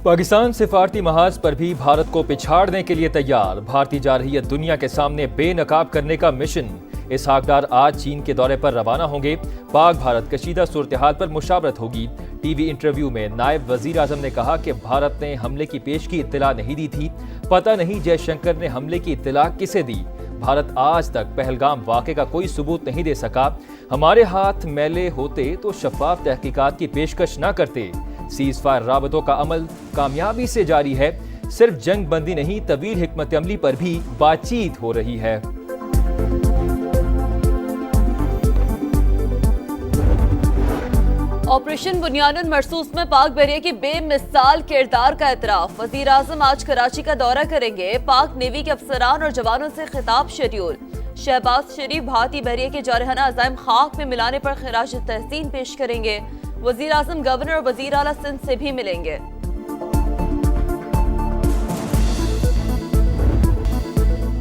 पाकिस्तान सिफारती महाज पर भी भारत को पिछाड़ने के लिए तैयार। भारतीय जारहियत दुनिया के सामने बेनकाब करने का मिशन। इसहाक डार आज चीन के दौरे पर रवाना होंगे। पाक भारत कशीदा सूरत-ए-हाल पर मुशावरत होगी। टीवी इंटरव्यू में नायब वजीर आजम ने कहा कि भारत ने हमले की पेश की इत्तला नहीं दी थी। पता नहीं जयशंकर ने हमले की इत्तला किसे दी। भारत आज तक पहलगाम वाक़े का कोई सबूत नहीं दे सका। हमारे हाथ मैले होते तो शफाफ तहकीकात की पेशकश न करते। सीज फायर राबतों का अमल कामयाबी से जारी है। सिर्फ जंग बंदी नहीं, तवील हिकमत अमली पर भी बातचीत हो रही है। ऑपरेशन बुनियानुल मरसूस में पाक बहरिया की बेमिसाल किरदार का एतराफ। वजीर आजम आज कराची का दौरा करेंगे। पाक नेवी के अफसरान और जवानों से खिताब शेड्यूल। शहबाज शरीफ भारतीय बहरिया के जारहाना अज़ाइम खाक में मिलाने पर खिराज तहसीन पेश करेंगे। वजीर आजम गवर्नर और वजीर आला सिंध से भी मिलेंगे।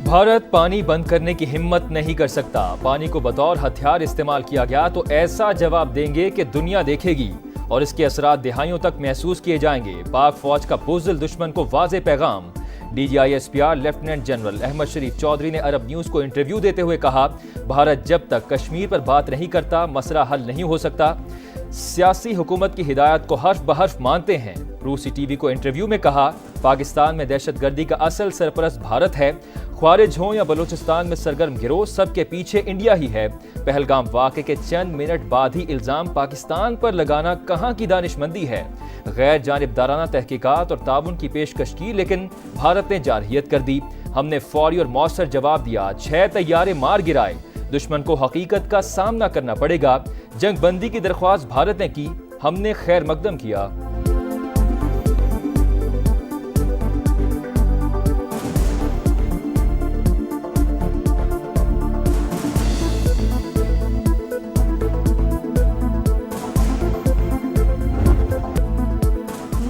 भारत पानी बंद करने की हिम्मत नहीं कर सकता। पानी को बतौर हथियार इस्तेमाल किया गया तो ऐसा जवाब देंगे कि दुनिया देखेगी और इसके असरात दिहाइयों तक महसूस किए जाएंगे। पाक फौज का बुज़दिल दुश्मन को वाज़े पैगाम। DGISPR लेफ्टिनेंट जनरल अहमद शरीफ चौधरी ने अरब न्यूज़ को इंटरव्यू देते हुए कहा, भारत जब तक कश्मीर पर बात नहीं करता मसला हल नहीं हो सकता। सियासी हुकूमत की हिदायत को हर्फ बहर्फ मानते हैं। रूसी टीवी को इंटरव्यू में कहा, पाकिस्तान में दहशतगर्दी का असल सरपरस्त भारत है। ख्वारिज हों या बलूचिस्तान में सरगर्म गिरोह, सबके पीछे इंडिया ही है। पहलगाम वाक़े के चंद मिनट बाद ही इल्ज़ाम पाकिस्तान पर लगाना कहाँ की दानिशमंदी है। गैर जानिबदाराना तहकीकात और ताउन की पेशकश की, लेकिन भारत ने जारहियत कर दी। हमने फौरी और मौसर जवाब दिया। 6 तैयारे मार गिराए। दुश्मन को हकीकत का सामना करना पड़ेगा। जंग बंदी की दरख्वास्त भारत ने की, हमने खैर मकदम किया।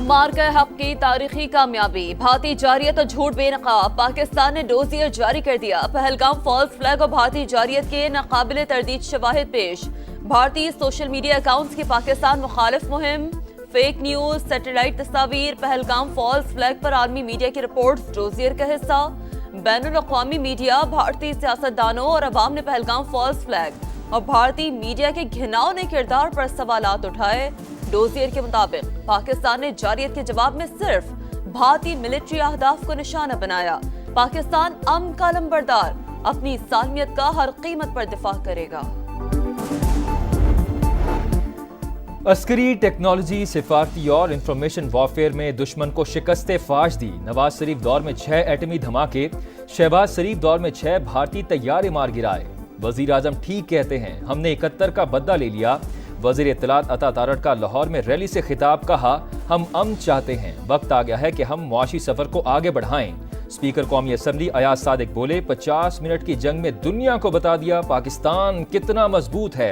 मार्का हक की तारीखी कामयाबी। भारतीय जारियत और झूठ बेनकाब। पाकिस्तान ने डोजियर जारी कर दिया। पहलगाम फॉल्स फ्लैग और भारतीय जारियत के नाकाबिले तरदीद शवाहिद पेश। भारतीय सोशल मीडिया अकाउंट्स की पाकिस्तान मुखालिफ मुहिम। फेक न्यूज, सैटेलाइट तस्वीर, पहलगाम फॉल्स फ्लैग पर आर्मी मीडिया की रिपोर्ट्स डोजियर का हिस्सा। बैनुल अक़वामी मीडिया, भारतीय सियासतदानों और अवाम ने पहलगाम फॉल्स फ्लैग और भारतीय मीडिया के घिनौने किरदार पर सवालात उठाए। डोजियर के मुताबिक पाकिस्तान ने जारियत के जवाब में सिर्फ भारतीय मिलिट्री अहदाफ को निशाना बनाया। पाकिस्तान अमन का लंबरदार, अपनी सालमियत का हर कीमत पर दिफा करेगा। अस्करी टेक्नोलॉजी, सिफारती और इंफॉर्मेशन वॉरफेयर में दुश्मन को शिकस्त फाश दी। नवाज शरीफ दौर में 6 एटमी धमाके। शहबाज शरीफ दौर में 6 भारतीय तैयारे मार गिराए। वजीर आजम ठीक कहते हैं, हमने 71 का बदला ले लिया। वजीर इत्तलात अता तारड़ का लाहौर में रैली से खिताब, कहा, हम अमन चाहते हैं। वक्त आ गया है कि हम मुआशी सफर को आगे बढ़ाएं। स्पीकर कौमी असम्बली अयाज सादिक बोले, 50 मिनट की जंग में दुनिया को बता दिया पाकिस्तान कितना मजबूत है।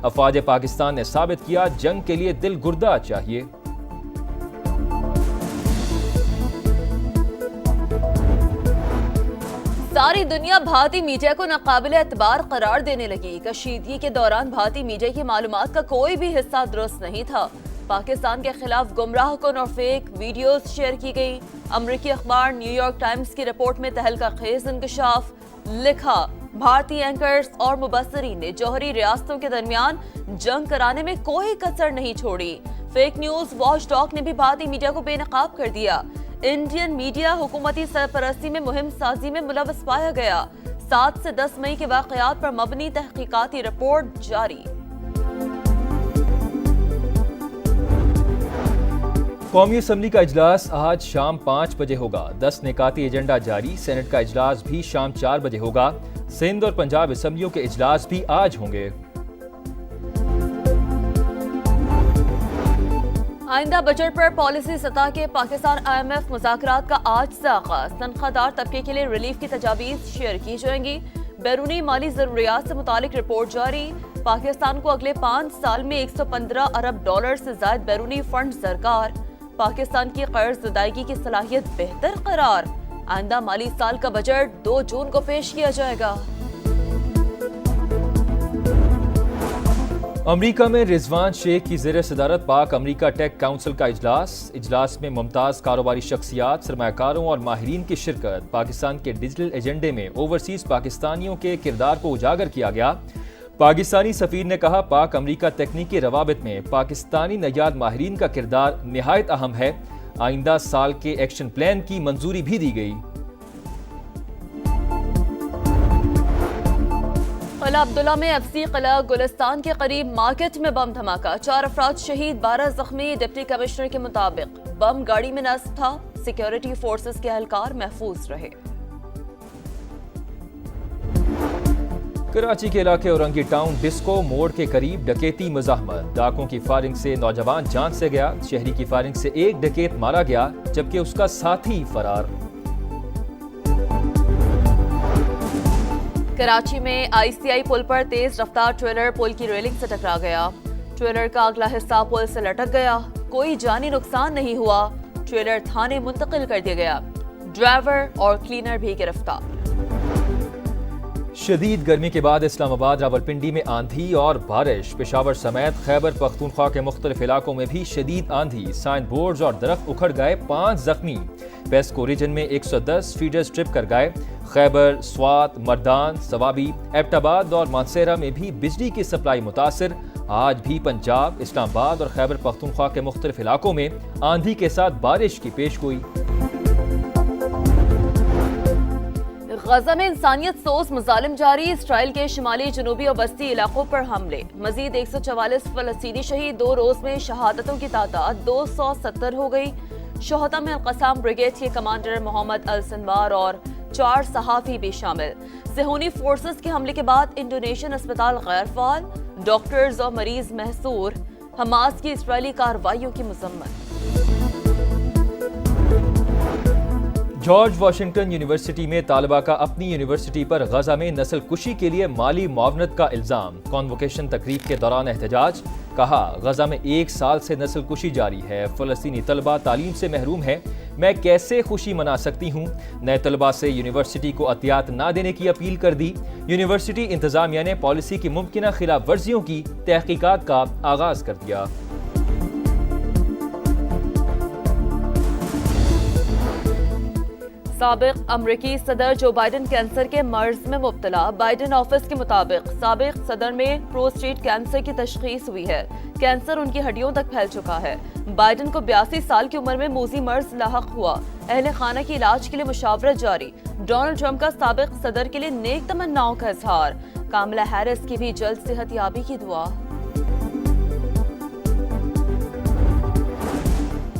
अफवाज पाकिस्तान ने साबित किया, जंग के लिए दिल गुर्दा चाहिए। सारी दुनिया भारतीय मीडिया को नाकाबिल एतबार करार देने लगी। कशीदगी के दौरान भारतीय मीडिया की मालूमात का कोई भी हिस्सा दुरुस्त नहीं था। पाकिस्तान के खिलाफ गुमराह कुन और फेक वीडियोज शेयर की गई। अमरीकी अखबार न्यूयॉर्क टाइम्स की रिपोर्ट में तहलका खेज इंकशाफ। लिखा, भारतीय एंकर्स और मुबस्सरीन ने जौहरी रियासतों के दरमियान जंग कराने में कोई कसर नहीं छोड़ी। फेक न्यूज वॉचडॉग ने भी भारतीय मीडिया को बेनकाब कर दिया। इंडियन मीडिया हुकूमती सरपरस्ती में मुहिम साजी में मुलव्वस पाया गया। 7 से 10 मई के वाक़यात पर मबनी तहकीकाती रिपोर्ट जारी। कौमी असम्बली का इजलास आज शाम 5 बजे होगा। 10 निकाती एजेंडा जारी। सेनेट का इजलास भी शाम 4 बजे होगा। सिंध और पंजाब असम्बलियों के इजलास भी आज होंगे। आइंदा बजट पर पॉलिसी सतह के पाकिस्तान IMF मुज़ाकरात का आज से आगाज। तनख्वाहदार तबके के लिए रिलीफ की तजावीज़ शेयर की जाएंगी। बैरूनी माली ज़रूरियात से मुतालिक रिपोर्ट जारी। पाकिस्तान को अगले 5 साल में 115 अरब डॉलर से ज़ायद बैरूनी फंड दरकार। पाकिस्तान की कर्ज अदायगी की सलाहियत बेहतर करार। आइंदा माली साल का बजट 2 जून को पेश किया जाएगा। امریکہ میں رضوان شیخ کی زیر صدارت پاک امریکہ ٹیک کونسل کا اجلاس میں ممتاز کاروباری شخصیات، سرمایہ کاروں اور ماہرین کی شرکت۔ پاکستان کے ڈیجیٹل ایجنڈے میں اوورسیز پاکستانیوں کے کردار کو اجاگر کیا گیا۔ پاکستانی سفیر نے کہا پاک امریکہ تکنیکی روابط میں پاکستانی نژاد ماہرین کا کردار نہایت اہم ہے۔ آئندہ سال کے ایکشن پلان کی منظوری بھی دی گئی۔ قلعہ عبداللہ میں ایف سی قلعہ گلستان کے قریب مارکیٹ میں بم دھماکہ، 4 افراد شہید، 12 زخمی۔ ڈپٹی کمشنر کے مطابق بم گاڑی میں نصب تھا، سیکیورٹی فورسز کے اہلکار محفوظ رہے۔ کراچی کے علاقے اورنگی ٹاؤن ڈسکو موڑ کے قریب ڈکیتی مزاحمت، ڈاکوں کی فائرنگ سے نوجوان جان سے گیا، شہری کی فائرنگ سے ایک ڈکیت مارا گیا جبکہ اس کا ساتھی فرار۔ کراچی میں آئی سی آئی پل پر تیز رفتار ٹریلر پل کی ریلنگ سے ٹکرا گیا، ٹریلر کا اگلا حصہ پل سے لٹک گیا، کوئی جانی نقصان نہیں ہوا، ٹریلر تھانے منتقل کر دیا گیا، ڈرائیور اور کلینر بھی گرفتار۔ شدید گرمی کے بعد اسلام آباد راولپنڈی میں آندھی اور بارش، پشاور سمیت خیبر پختونخوا کے مختلف علاقوں میں بھی شدید آندھی، سائن بورڈز اور درخت اکھڑ گئے، 5 زخمی۔ پیسکو ریجن میں 110 فیڈرز ٹرپ کر گئے، خیبر، سوات، مردان، سوابی، ایبٹ آباد اور مانسیرہ میں بھی بجلی کی سپلائی متاثر۔ آج بھی پنجاب، اسلام آباد اور خیبر پختونخوا کے مختلف علاقوں میں آندھی کے ساتھ بارش کی پیش گوئی۔ غزہ میں انسانیت سوز مظالم جاری، اسرائیل کے شمالی، جنوبی اور وسطی علاقوں پر حملے، مزید 144 فلسطینی شہید، 2 روز میں شہادتوں کی تعداد 270 ہو گئی۔ شہداء میں القسام بریگیڈ کے کمانڈر محمد السنوار اور 4 صحافی بھی شامل۔ صہیونی فورسز کے حملے کے بعد انڈونیشین اسپتال غیر فعال، ڈاکٹرز اور مریض محصور، حماس کی اسرائیلی کارروائیوں کی مذمت۔ جارج واشنگٹن یونیورسٹی میں طالبہ کا اپنی یونیورسٹی پر غزہ میں نسل کشی کے لیے مالی معاونت کا الزام، کانووکیشن تقریب کے دوران احتجاج، کہا غزہ میں 1 سال سے نسل کشی جاری ہے، فلسطینی طلبہ تعلیم سے محروم ہیں، میں کیسے خوشی منا سکتی ہوں؟ نئے طلبہ سے یونیورسٹی کو عطیات نہ دینے کی اپیل کر دی۔ یونیورسٹی انتظامیہ نے پالیسی کی ممکنہ خلاف ورزیوں کی تحقیقات کا آغاز کر دیا۔ سابق امریکی صدر جو بائیڈن کینسر کے مرض میں مبتلا، بائیڈن آفس کے مطابق سابق صدر میں پروسٹیٹ کینسر کی تشخیص ہوئی ہے، کینسر ان کی ہڈیوں تک پھیل چکا ہے۔ بائیڈن کو 82 سال کی عمر میں موذی مرض لاحق ہوا، اہل خانہ کی علاج کے لیے مشاورت جاری۔ ڈونلڈ ٹرمپ کا سابق صدر کے لیے نیک تمناؤں کا اظہار، کاملا ہیرس کی بھی جلد صحت یابی کی دعا۔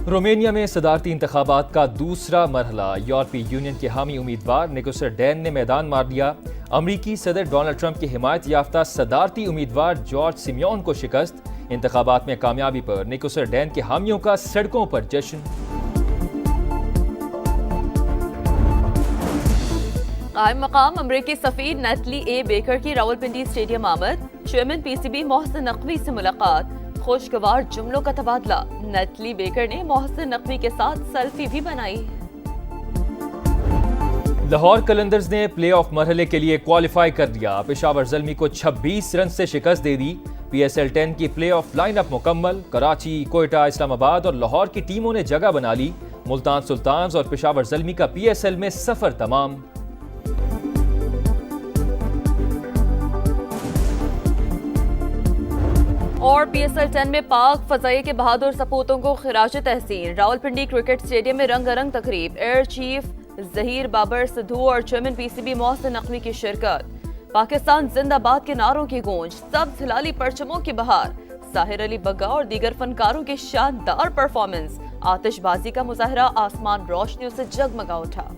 رومینیا میں صدارتی انتخابات کا دوسرا مرحلہ، یورپی یونین کے حامی امیدوار نیکوسر ڈین نے میدان مار دیا، امریکی صدر ڈونلڈ ٹرمپ کی حمایت یافتہ صدارتی امیدوار جارج سیمیون کو شکست، انتخابات میں کامیابی پر نیکوسر ڈین کے حامیوں کا سڑکوں پر جشن۔ قائم مقام امریکی سفیر نیتلی اے بیکر کی راولپنڈی اسٹیڈیم آمد، chairman P C B Mohsin Naqvi سے ملاقات، خوشگوار جملوں کا تبادلہ، نیتلی بیکر نے محسن نقوی کے ساتھ سیلفی بھی بنائی۔ لاہور قلندرز نے پلے آف مرحلے کے لیے کوالیفائی کر لیا، پشاور زلمی کو 26 رن سے شکست دے دی، پی ایس ایل 10 کی پلے آف لائن اپ مکمل، کراچی، کوئٹہ، اسلام آباد اور لاہور کی ٹیموں نے جگہ بنا لی، ملتان سلطانز اور پشاور زلمی کا پی ایس ایل میں سفر تمام۔ اور پی ایس ایل 10 میں پاک فضائیہ کے بہادر سپوتوں کو خراج تحسین، راولپنڈی کرکٹ اسٹیڈیم میں رنگا رنگ تقریب، ایئر چیف ظہیر بابر سدھو اور chairman P C B Mohsin Naqvi کی شرکت، پاکستان زندہ باد کے نعروں کی گونج، سبز ہلالی پرچموں کی بہار، ساحر علی بگا اور دیگر فنکاروں کی شاندار پرفارمنس، آتش بازی کا مظاہرہ، آسمان روشنیوں سے جگمگا اٹھا۔